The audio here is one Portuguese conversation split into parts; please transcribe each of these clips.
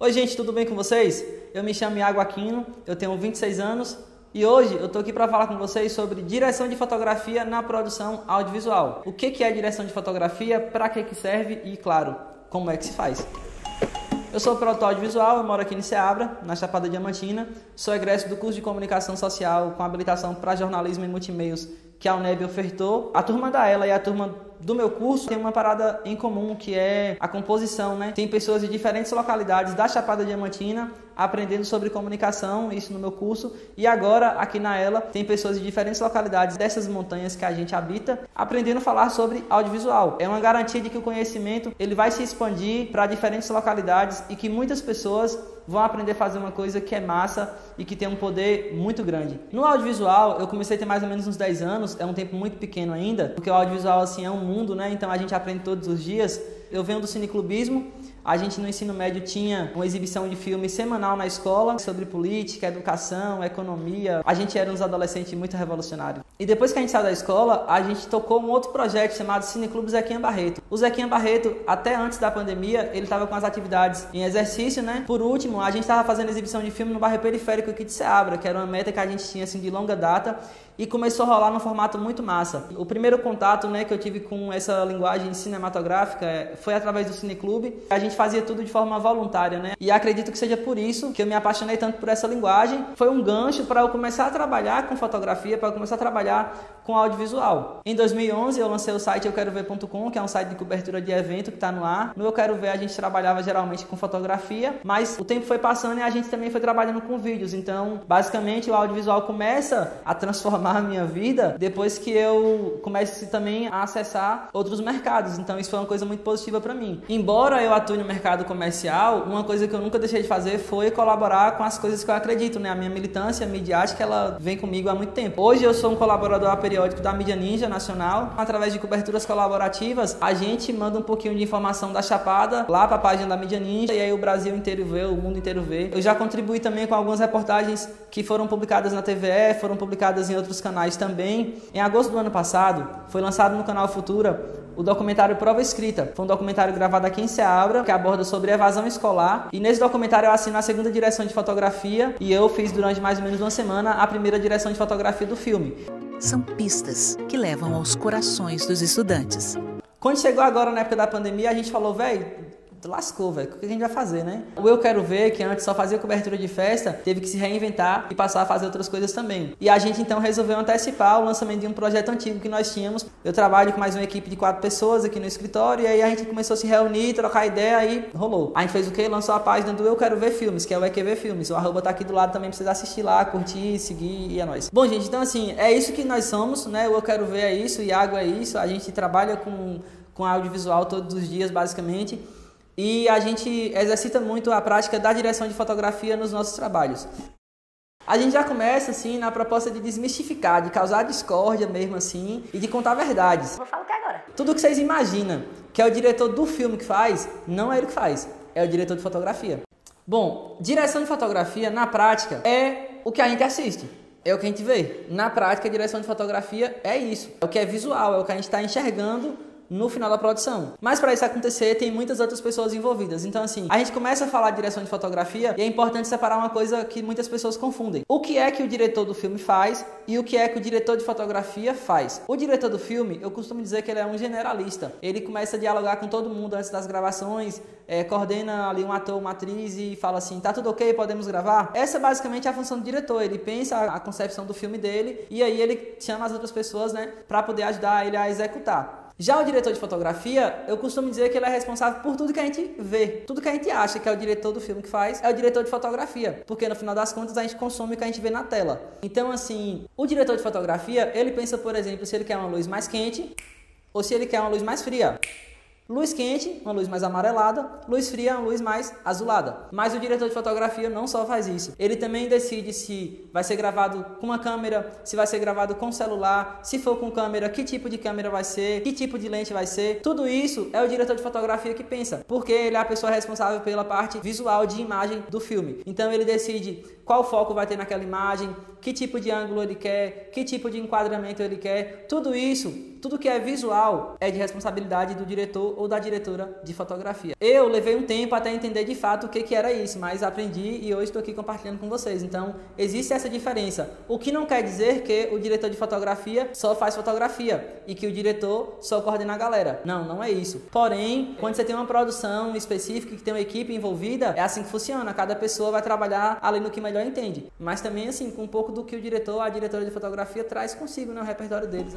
Oi gente, tudo bem com vocês? Eu me chamo Iago Aquino, eu tenho 26 anos e hoje eu tô aqui para falar com vocês sobre direção de fotografia na produção audiovisual. O que é direção de fotografia, para que serve e, claro, como é que se faz. Eu sou produtor audiovisual, eu moro aqui em Ceabra, na Chapada Diamantina, sou egresso do curso de Comunicação Social com habilitação para jornalismo e multimeios que a UNEB ofertou. A turma da ELA e a turma do meu curso tem uma parada em comum, que é a composição, né? Tem pessoas de diferentes localidades da Chapada Diamantina aprendendo sobre comunicação, isso no meu curso, e agora aqui na ELA tem pessoas de diferentes localidades dessas montanhas que a gente habita aprendendo a falar sobre audiovisual. É uma garantia de que o conhecimento ele vai se expandir para diferentes localidades e que muitas pessoas vão aprender a fazer uma coisa que é massa e que tem um poder muito grande. No audiovisual, eu comecei a ter mais ou menos uns 10 anos, é um tempo muito pequeno ainda, porque o audiovisual assim é um mundo, né? Então a gente aprende todos os dias. Eu venho do cineclubismo. A gente no ensino médio tinha uma exibição de filme semanal na escola sobre política, educação, economia. A gente era uns adolescentes muito revolucionários. E depois que a gente saiu da escola, a gente tocou um outro projeto chamado Cineclube Zequinha Barreto. O Zequinha Barreto, até antes da pandemia, ele estava com as atividades em exercício, né? Por último, a gente estava fazendo exibição de filme no bairro periférico aqui de Ceabra, que era uma meta que a gente tinha assim de longa data. E começou a rolar num formato muito massa. O primeiro contato, né, que eu tive com essa linguagem cinematográfica foi através do Cineclube. A gente fazia tudo de forma voluntária, né? E acredito que seja por isso que eu me apaixonei tanto por essa linguagem. Foi um gancho para eu começar a trabalhar com fotografia, para eu começar a trabalhar com audiovisual. Em 2011 eu lancei o site euquerover.com, que é um site de cobertura de evento que está no ar. No Eu Quero Ver a gente trabalhava geralmente com fotografia, mas o tempo foi passando e a gente também foi trabalhando com vídeos. Então, basicamente, o audiovisual começa a transformar a minha vida depois que eu comecei também a acessar outros mercados. Então isso foi uma coisa muito positiva para mim. Embora eu atue no mercado comercial, uma coisa que eu nunca deixei de fazer foi colaborar com as coisas que eu acredito, né? A minha militância midiática, ela vem comigo há muito tempo. Hoje eu sou um colaborador periódico da Mídia Ninja Nacional. Através de coberturas colaborativas, a gente manda um pouquinho de informação da Chapada lá para a página da Mídia Ninja e aí o Brasil inteiro vê, o mundo inteiro vê. Eu já contribuí também com algumas reportagens que foram publicadas na TVE, foram publicadas em outros canais também. Em agosto do ano passado, foi lançado no canal Futura o documentário Prova Escrita. Foi um documentário gravado aqui em Ceabra, que aborda sobre evasão escolar. E nesse documentário eu assino a segunda direção de fotografia e eu fiz durante mais ou menos uma semana a primeira direção de fotografia do filme. São pistas que levam aos corações dos estudantes. Quando chegou agora na época da pandemia, a gente falou, velho, lascou, velho, o que a gente vai fazer, né? O Eu Quero Ver, que antes só fazia cobertura de festa, teve que se reinventar e passar a fazer outras coisas também. E a gente então resolveu antecipar o lançamento de um projeto antigo que nós tínhamos. Eu trabalho com mais uma equipe de 4 pessoas aqui no escritório e aí a gente começou a se reunir, trocar ideia e rolou. A gente fez o quê? Lançou a página do Eu Quero Ver Filmes, que é o EQV Filmes. O arroba tá aqui do lado também pra vocês assistir lá, curtir, seguir e é nóis. Bom, gente, então assim, é isso que nós somos, né? O Eu Quero Ver é isso, o Iago é isso. A gente trabalha com audiovisual todos os dias, basicamente. E a gente exercita muito a prática da direção de fotografia nos nossos trabalhos. A gente já começa assim na proposta de desmistificar, de causar discórdia mesmo assim e de contar verdades. Vou falar o que agora? Tudo que vocês imaginam que é o diretor do filme que faz, não é ele que faz, é o diretor de fotografia. Bom, direção de fotografia na prática é o que a gente assiste. É o que a gente vê. Na prática, a direção de fotografia é isso. É o que é visual, é o que a gente está enxergando no final da produção. Mas para isso acontecer, tem muitas outras pessoas envolvidas. Então assim, a gente começa a falar de direção de fotografia e é importante separar uma coisa que muitas pessoas confundem. O que é que o diretor do filme faz e o que é que o diretor de fotografia faz? O diretor do filme, eu costumo dizer que ele é um generalista. Ele começa a dialogar com todo mundo antes das gravações, coordena ali um ator, uma atriz e fala assim, tá tudo ok, podemos gravar? Essa basicamente é a função do diretor. Ele pensa a concepção do filme dele e aí ele chama as outras pessoas, né, para poder ajudar ele a executar. Já o diretor de fotografia, eu costumo dizer que ele é responsável por tudo que a gente vê. Tudo que a gente acha que é o diretor do filme que faz, é o diretor de fotografia. Porque no final das contas a gente consome o que a gente vê na tela. Então assim, o diretor de fotografia, ele pensa, por exemplo, se ele quer uma luz mais quente ou se ele quer uma luz mais fria. Luz quente, uma luz mais amarelada, luz fria, uma luz mais azulada. Mas o diretor de fotografia não só faz isso. Ele também decide se vai ser gravado com uma câmera, se vai ser gravado com celular, se for com câmera, que tipo de câmera vai ser, que tipo de lente vai ser. Tudo isso é o diretor de fotografia que pensa, porque ele é a pessoa responsável pela parte visual de imagem do filme. Então ele decide qual foco vai ter naquela imagem, que tipo de ângulo ele quer, que tipo de enquadramento ele quer. Tudo isso tudo que é visual é de responsabilidade do diretor ou da diretora de fotografia. Eu levei um tempo até entender de fato o que era isso, mas aprendi e hoje estou aqui compartilhando com vocês. Então, existe essa diferença. O que não quer dizer que o diretor de fotografia só faz fotografia e que o diretor só coordena a galera. Não, não é isso. Porém, quando você tem uma produção específica, que tem uma equipe envolvida, é assim que funciona. Cada pessoa vai trabalhar ali no que melhor entende. Mas também, assim, com um pouco do que o diretor, a diretora de fotografia traz consigo, né, o repertório deles.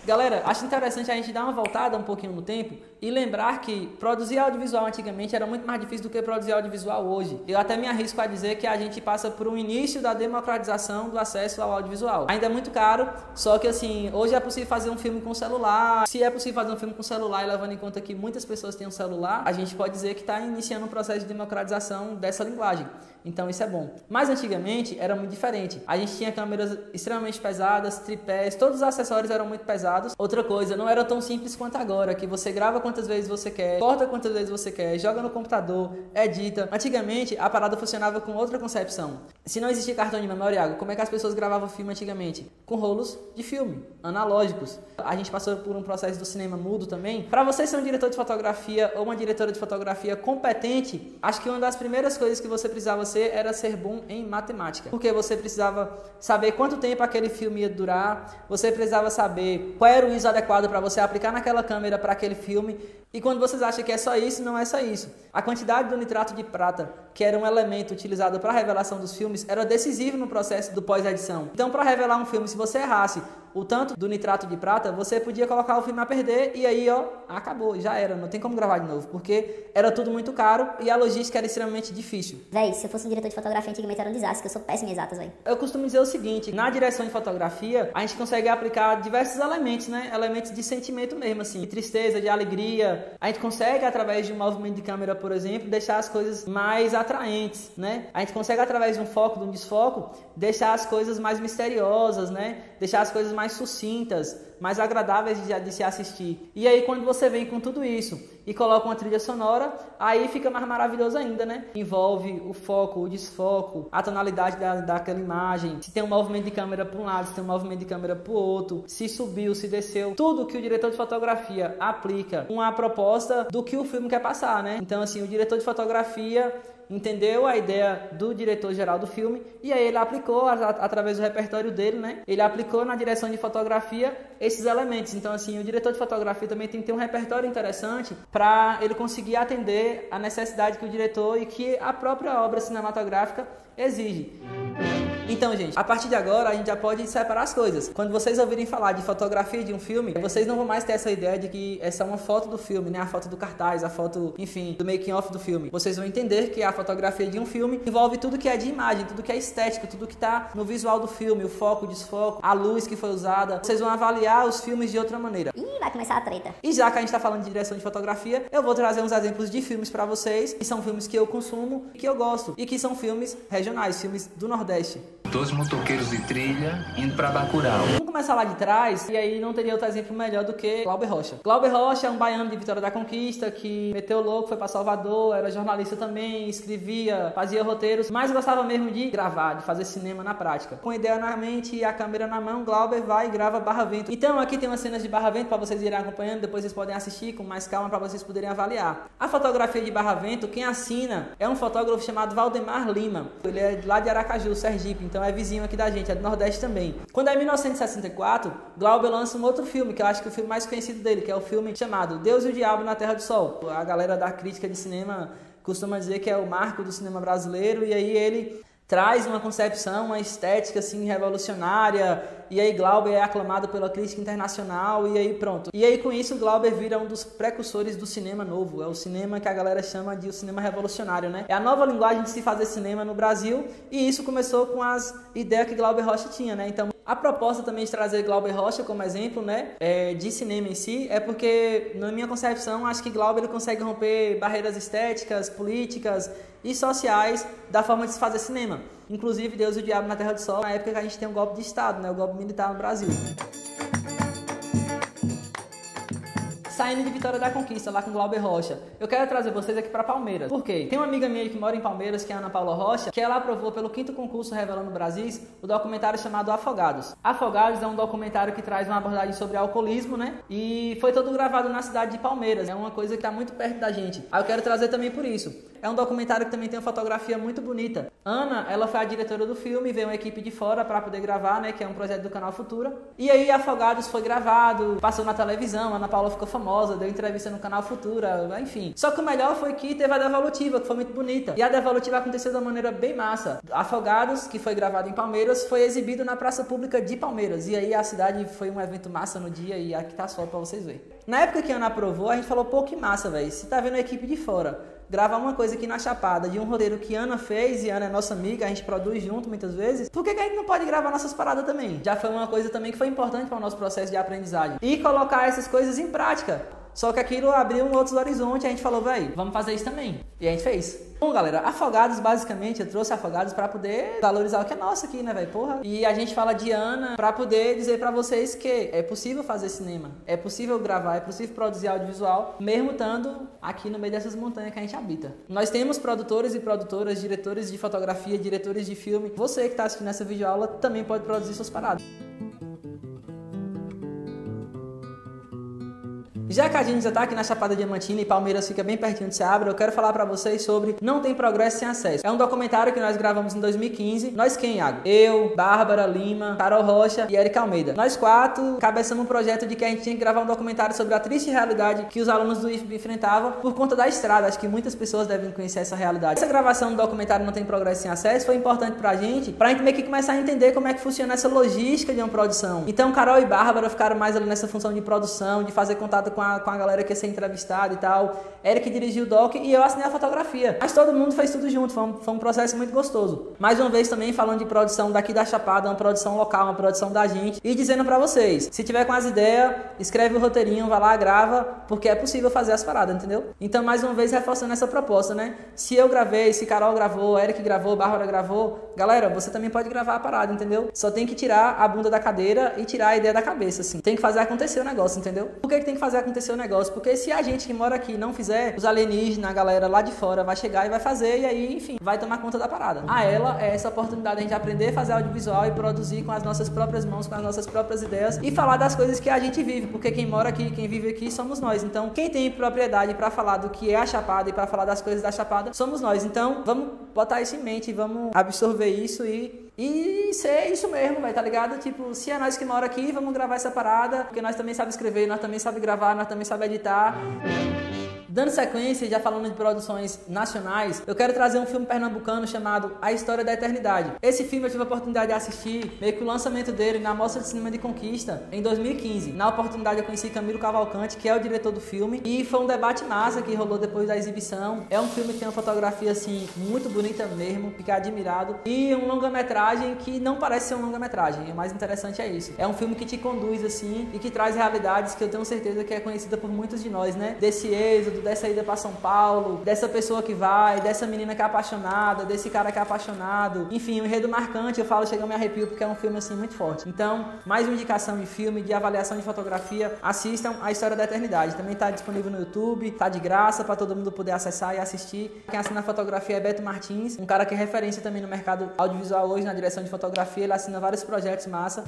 Galera, acho interessante a gente dar uma voltada um pouquinho no tempo e lembrar que produzir audiovisual antigamente era muito mais difícil do que produzir audiovisual hoje. Eu até me arrisco a dizer que a gente passa por um início da democratização do acesso ao audiovisual. Ainda é muito caro, só que assim, hoje é possível fazer um filme com celular. Se é possível fazer um filme com celular e levando em conta que muitas pessoas têm um celular, a gente pode dizer que está iniciando um processo de democratização dessa linguagem. Então isso é bom. Mas antigamente era muito diferente. A gente tinha câmeras extremamente pesadas, tripés, todos os acessórios eram muito pesados. Outra coisa, não era tão simples quanto agora, que você grava quantas vezes você quer, corta quantas vezes você quer, joga no computador, edita. Antigamente a parada funcionava com outra concepção. Se não existia cartão de memória, Iago, como é que as pessoas gravavam filme antigamente? Com rolos de filme, analógicos. A gente passou por um processo do cinema mudo também. Para você ser um diretor de fotografia ou uma diretora de fotografia competente, acho que uma das primeiras coisas que você precisava era ser bom em matemática, porque você precisava saber quanto tempo aquele filme ia durar, você precisava saber qual era o ISO adequado para você aplicar naquela câmera para aquele filme, e quando vocês acham que é só isso, não é só isso. A quantidade do nitrato de prata, que era um elemento utilizado para a revelação dos filmes, era decisivo no processo do pós-edição. Então, para revelar um filme, se você errasse o tanto do nitrato de prata, você podia colocar o filme a perder e aí, ó, acabou, já era, não tem como gravar de novo, porque era tudo muito caro e a logística era extremamente difícil. Véi, se eu fosse um diretor de fotografia antigamente era um desastre, que eu sou péssimo em exatas, véi. Eu costumo dizer o seguinte, na direção de fotografia, a gente consegue aplicar diversos elementos, né? Elementos de sentimento mesmo, assim, de tristeza, de alegria. A gente consegue, através de um movimento de câmera, por exemplo, deixar as coisas mais atraentes, né? A gente consegue, através de um foco, de um desfoco, deixar as coisas mais misteriosas, né? Deixar as coisas mais sucintas, mais agradáveis de se assistir. E aí, quando você vem com tudo isso e coloca uma trilha sonora, aí fica mais maravilhoso ainda, né? Envolve o foco, o desfoco, a tonalidade daquela imagem, se tem um movimento de câmera para um lado, se tem um movimento de câmera para o outro, se subiu, se desceu, tudo que o diretor de fotografia aplica com a proposta do que o filme quer passar, né? Então, assim, o diretor de fotografia entendeu a ideia do diretor geral do filme e aí ele aplicou através do repertório dele, né? Ele aplicou na direção de fotografia esses elementos. Então, assim, o diretor de fotografia também tem que ter um repertório interessante para ele conseguir atender a necessidade que o diretor e que a própria obra cinematográfica exige. Então, gente, a partir de agora a gente já pode separar as coisas. Quando vocês ouvirem falar de fotografia de um filme, vocês não vão mais ter essa ideia de que essa é uma foto do filme, né? A foto do cartaz, a foto, enfim, do making of do filme. Vocês vão entender que a fotografia de um filme envolve tudo que é de imagem, tudo que é estética, tudo que tá no visual do filme, o foco, o desfoco, a luz que foi usada. Vocês vão avaliar os filmes de outra maneira. Ih, vai começar a treta. E já que a gente tá falando de direção de fotografia, eu vou trazer uns exemplos de filmes pra vocês, que são filmes que eu consumo e que eu gosto, e que são filmes regionais, filmes do Nordeste. Dois motoqueiros de trilha indo pra Bacurau. Vamos começar lá de trás, e aí não teria outro exemplo melhor do que Glauber Rocha. Glauber Rocha é um baiano de Vitória da Conquista que meteu louco, foi pra Salvador, era jornalista também, escrevia, fazia roteiros, mas gostava mesmo de gravar, de fazer cinema na prática. Com a ideia na mente e a câmera na mão, Glauber vai e grava Barra Vento. Então aqui tem umas cenas de Barra Vento para vocês irem acompanhando, depois vocês podem assistir com mais calma para vocês poderem avaliar. A fotografia de Barra Vento, quem assina é um fotógrafo chamado Valdemar Lima. Ele é lá de Aracaju, Sergipe, então é vizinho aqui da gente, é do Nordeste também. Quando é 1964, Glauber lança um outro filme, que eu acho que é o filme mais conhecido dele, que é o filme chamado Deus e o Diabo na Terra do Sol. A galera da crítica de cinema costuma dizer que é o marco do cinema brasileiro, e aí ele traz uma concepção, uma estética assim revolucionária, e aí Glauber é aclamado pela crítica internacional, e aí pronto. E aí com isso Glauber vira um dos precursores do cinema novo, é o cinema que a galera chama de o cinema revolucionário, né? É a nova linguagem de se fazer cinema no Brasil, e isso começou com as ideias que Glauber Rocha tinha, né? Então a proposta também de trazer Glauber Rocha como exemplo, né, de cinema em si, é porque, na minha concepção, acho que Glauber ele consegue romper barreiras estéticas, políticas e sociais da forma de se fazer cinema. Inclusive, Deus e o Diabo na Terra do Sol, na época que a gente tem um golpe de Estado, né, o golpe militar no Brasil. saindo de Vitória da Conquista, lá com o Glauber Rocha. Eu quero trazer vocês aqui para Palmeiras. Por quê? Tem uma amiga minha que mora em Palmeiras, que é a Ana Paula Rocha, que ela aprovou pelo 5º concurso Revelando Brasis o documentário chamado Afogados. Afogados é um documentário que traz uma abordagem sobre alcoolismo, né? E foi todo gravado na cidade de Palmeiras. É uma coisa que está muito perto da gente. Aí eu quero trazer também por isso. É um documentário que também tem uma fotografia muito bonita. Ana, ela foi a diretora do filme, veio uma equipe de fora para poder gravar, né? Que é um projeto do canal Futura. E aí Afogados foi gravado, passou na televisão, a Ana Paula ficou famosa, deu entrevista no canal Futura, enfim. Só que o melhor foi que teve a devolutiva, que foi muito bonita. E a devolutiva aconteceu de uma maneira bem massa. Afogados, que foi gravado em Palmeiras, foi exibido na praça pública de Palmeiras. E aí a cidade foi um evento massa no dia e aqui tá as fotos pra vocês verem. Na época que a Ana aprovou, a gente falou, pô, que massa, velho. Se tá vendo a equipe de fora gravar uma coisa aqui na Chapada, de um roteiro que Ana fez, e Ana é nossa amiga, a gente produz junto muitas vezes, por que a gente não pode gravar nossas paradas também? Já foi uma coisa também que foi importante para o nosso processo de aprendizagem. E colocar essas coisas em prática. Só que aquilo abriu um outro horizonte e a gente falou, velho, vamos fazer isso também. E a gente fez. Bom, galera, Afogados, basicamente, eu trouxe Afogados pra poder valorizar o que é nosso aqui, né, velho? Porra. E a gente fala de Ana pra poder dizer pra vocês que é possível fazer cinema, é possível gravar, é possível produzir audiovisual, mesmo estando aqui no meio dessas montanhas que a gente habita. Nós temos produtores e produtoras, diretores de fotografia, diretores de filme. Você que tá assistindo essa videoaula também pode produzir suas paradas. Já que a gente já tá aqui na Chapada Diamantina e Palmeiras fica bem pertinho de Seabra, eu quero falar pra vocês sobre Não Tem Progresso Sem Acesso. É um documentário que nós gravamos em 2015. Nós quem, Iago? Eu, Bárbara Lima, Carol Rocha e Erika Almeida. Nós 4 cabeçamos um projeto de que a gente tinha que gravar um documentário sobre a triste realidade que os alunos do IFB enfrentavam por conta da estrada. Acho que muitas pessoas devem conhecer essa realidade. Essa gravação do documentário Não Tem Progresso Sem Acesso foi importante pra gente meio que começar a entender como é que funciona essa logística de uma produção. Então, Carol e Bárbara ficaram mais ali nessa função de produção, de fazer contato com a galera que ia ser entrevistada e tal. Eric dirigiu o doc e eu assinei a fotografia. Mas todo mundo fez tudo junto, foi um processo muito gostoso. Mais uma vez também falando de produção daqui da Chapada, uma produção local, uma produção da gente. E dizendo pra vocês, se tiver com as ideias, escreve o roteirinho, vai lá, grava, porque é possível fazer as paradas, entendeu? Então, mais uma vez, reforçando essa proposta, né? Se eu gravei, se Carol gravou, Eric gravou, Bárbara gravou, galera, você também pode gravar a parada, entendeu? Só tem que tirar a bunda da cadeira e tirar a ideia da cabeça, assim. Tem que fazer acontecer o negócio, entendeu? Por que tem que fazer acontecer o negócio? Porque se a gente que mora aqui não fizer, os alienígenas, a galera lá de fora vai chegar e vai fazer, e aí, enfim, vai tomar conta da parada. A ela é essa oportunidade de a gente aprender a fazer audiovisual e produzir com as nossas próprias mãos, com as nossas próprias ideias e falar das coisas que a gente vive, porque quem mora aqui, quem vive aqui somos nós. Então, quem tem propriedade para falar do que é a Chapada e para falar das coisas da Chapada somos nós. Então, vamos botar isso em mente, vamos absorver isso e ser isso mesmo, vai, tá ligado? Tipo, se é nós que mora aqui, vamos gravar essa parada, porque nós também sabe escrever, nós também sabe gravar, nós também sabe editar. Dando sequência, já falando de produções nacionais, eu quero trazer um filme pernambucano chamado A História da Eternidade. Esse filme eu tive a oportunidade de assistir, meio que o lançamento dele na Mostra de Cinema de Conquista, em 2015. Na oportunidade eu conheci Camilo Cavalcante, que é o diretor do filme, e foi um debate massa que rolou depois da exibição. É um filme que tem uma fotografia, assim, muito bonita mesmo, fica admirado. E um longa-metragem que não parece ser um longa-metragem, o mais interessante é isso. É um filme que te conduz, assim, e que traz realidades que eu tenho certeza que é conhecida por muitos de nós, né? Desse êxodo, dessa ida para São Paulo, dessa pessoa que vai, dessa menina que é apaixonada, desse cara que é apaixonado. Enfim, um enredo marcante, eu falo, chega a me arrepio, porque é um filme assim muito forte. Então, mais uma indicação de filme, de avaliação de fotografia, assistam A História da Eternidade. Também está disponível no YouTube, tá de graça para todo mundo poder acessar e assistir. Quem assina a fotografia é Beto Martins, um cara que é referência também no mercado audiovisual hoje, na direção de fotografia. Ele assina vários projetos massa.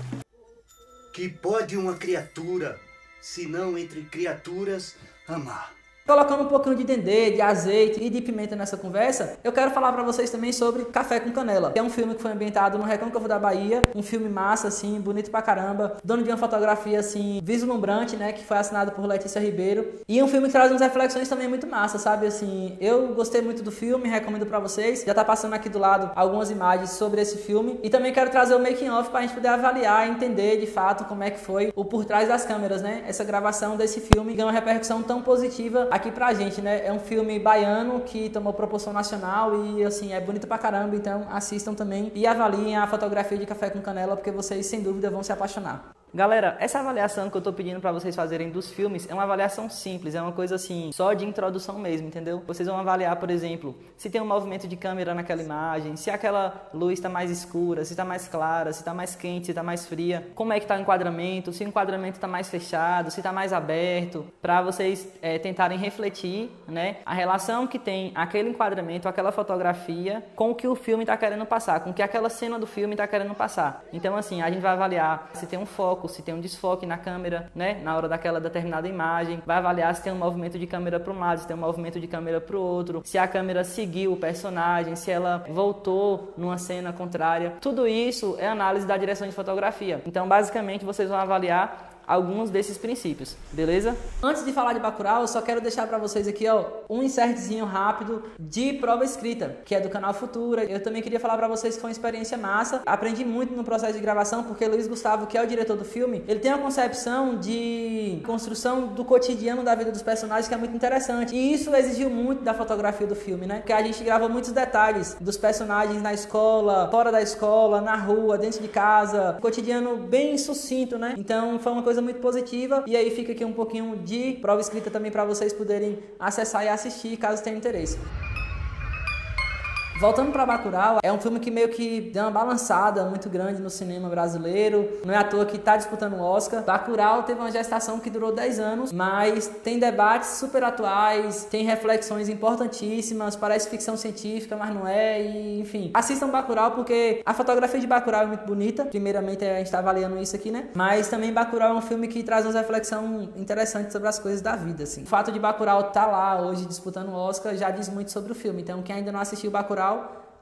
Que pode uma criatura, se não entre criaturas, amar? Colocando um pouquinho de dendê, de azeite e de pimenta nessa conversa, eu quero falar pra vocês também sobre Café com Canela, que é um filme que foi ambientado no Recôncavo da Bahia, um filme massa, assim, bonito pra caramba, dono de uma fotografia, assim, vislumbrante, né, que foi assinado por Letícia Ribeiro, e um filme que traz umas reflexões também muito massa, sabe, assim, eu gostei muito do filme, recomendo pra vocês, já tá passando aqui do lado algumas imagens sobre esse filme, e também quero trazer o making of pra gente poder avaliar e entender, de fato, como é que foi o por trás das câmeras, né, essa gravação desse filme, ganhou uma repercussão tão positiva aqui pra gente, né? É um filme baiano que tomou proporção nacional e, assim, é bonito pra caramba, então assistam também e avaliem a fotografia de Café com Canela, porque vocês, sem dúvida, vão se apaixonar. Galera, essa avaliação que eu tô pedindo para vocês fazerem dos filmes é uma avaliação simples, é uma coisa assim, só de introdução mesmo, entendeu? Vocês vão avaliar, por exemplo, se tem um movimento de câmera naquela imagem, se aquela luz está mais escura, se está mais clara, se está mais quente, se está mais fria, como é que está o enquadramento, se o enquadramento está mais fechado, se está mais aberto, para vocês tentarem refletir, né, a relação que tem aquele enquadramento, aquela fotografia com o que o filme está querendo passar, com o que aquela cena do filme está querendo passar. Então, assim, a gente vai avaliar se tem um foco, se tem um desfoque na câmera, né, na hora daquela determinada imagem, vai avaliar se tem um movimento de câmera para um lado, se tem um movimento de câmera para o outro, se a câmera seguiu o personagem, se ela voltou numa cena contrária. Tudo isso é análise da direção de fotografia. Então, basicamente, vocês vão avaliar alguns desses princípios, beleza? Antes de falar de Bacurau, eu só quero deixar para vocês aqui, ó, um insertzinho rápido de prova escrita, que é do canal Futura. Eu também queria falar para vocês que foi uma experiência massa. Aprendi muito no processo de gravação, porque Luiz Gustavo, que é o diretor do filme, ele tem uma concepção de construção do cotidiano da vida dos personagens que é muito interessante. E isso exigiu muito da fotografia do filme, né? Porque a gente gravou muitos detalhes dos personagens na escola, fora da escola, na rua, dentro de casa, cotidiano bem sucinto, né? Então foi uma coisa muito positiva, e aí fica aqui um pouquinho de prova escrita também para vocês poderem acessar e assistir caso tenham interesse. Voltando para Bacurau, é um filme que meio que deu uma balançada muito grande no cinema brasileiro. Não é à toa que está disputando o Oscar. Bacurau teve uma gestação que durou 10 anos, mas tem debates super atuais, tem reflexões importantíssimas, parece ficção científica, mas não é, e enfim. Assistam Bacurau porque a fotografia de Bacurau é muito bonita. Primeiramente, a gente está avaliando isso aqui, né? Mas também Bacurau é um filme que traz uma reflexão interessante sobre as coisas da vida, assim. O fato de Bacurau estar lá hoje disputando o Oscar já diz muito sobre o filme. Então, quem ainda não assistiu Bacurau,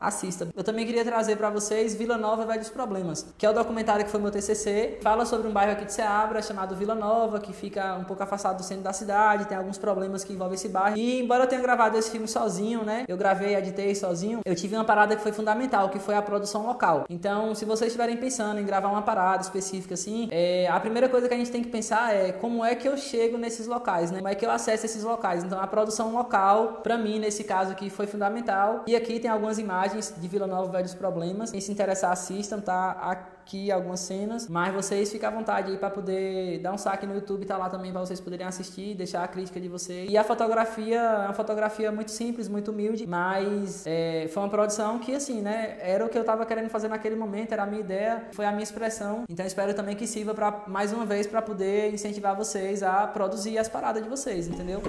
assista. Eu também queria trazer para vocês Vila Nova Velhos Problemas, que é o documentário que foi meu TCC. Fala sobre um bairro aqui de Ceabra chamado Vila Nova, que fica um pouco afastado do centro da cidade, tem alguns problemas que envolvem esse bairro. E embora eu tenha gravado esse filme sozinho, né, eu gravei e editei sozinho, eu tive uma parada que foi fundamental, que foi a produção local. Então, se vocês estiverem pensando em gravar uma parada específica assim, a primeira coisa que a gente tem que pensar é como é que eu chego nesses locais, né? Como é que eu acesso esses locais. Então, a produção local, para mim, nesse caso aqui, foi fundamental. E aqui tem algumas imagens de Vila Nova Velhos Problemas. Quem se interessar, assistam, tá aqui algumas cenas, mas vocês ficam à vontade aí para poder dar um saque no YouTube, tá lá também para vocês poderem assistir, deixar a crítica de vocês. E a fotografia é uma fotografia muito simples, muito humilde, mas foi uma produção que, assim, né, era o que eu tava querendo fazer naquele momento, era a minha ideia, foi a minha expressão. Então espero também que sirva para mais uma vez para poder incentivar vocês a produzir as paradas de vocês, entendeu?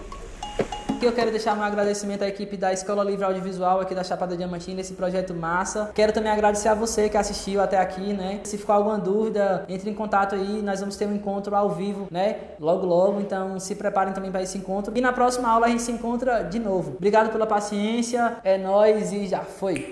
Aqui eu quero deixar um agradecimento à equipe da Escola Livre Audiovisual aqui da Chapada Diamantina, esse projeto massa. Quero também agradecer a você que assistiu até aqui, né? Se ficou alguma dúvida, entre em contato aí, nós vamos ter um encontro ao vivo, né? Logo, logo, então se preparem também para esse encontro. E na próxima aula a gente se encontra de novo. Obrigado pela paciência, é nóis e já foi!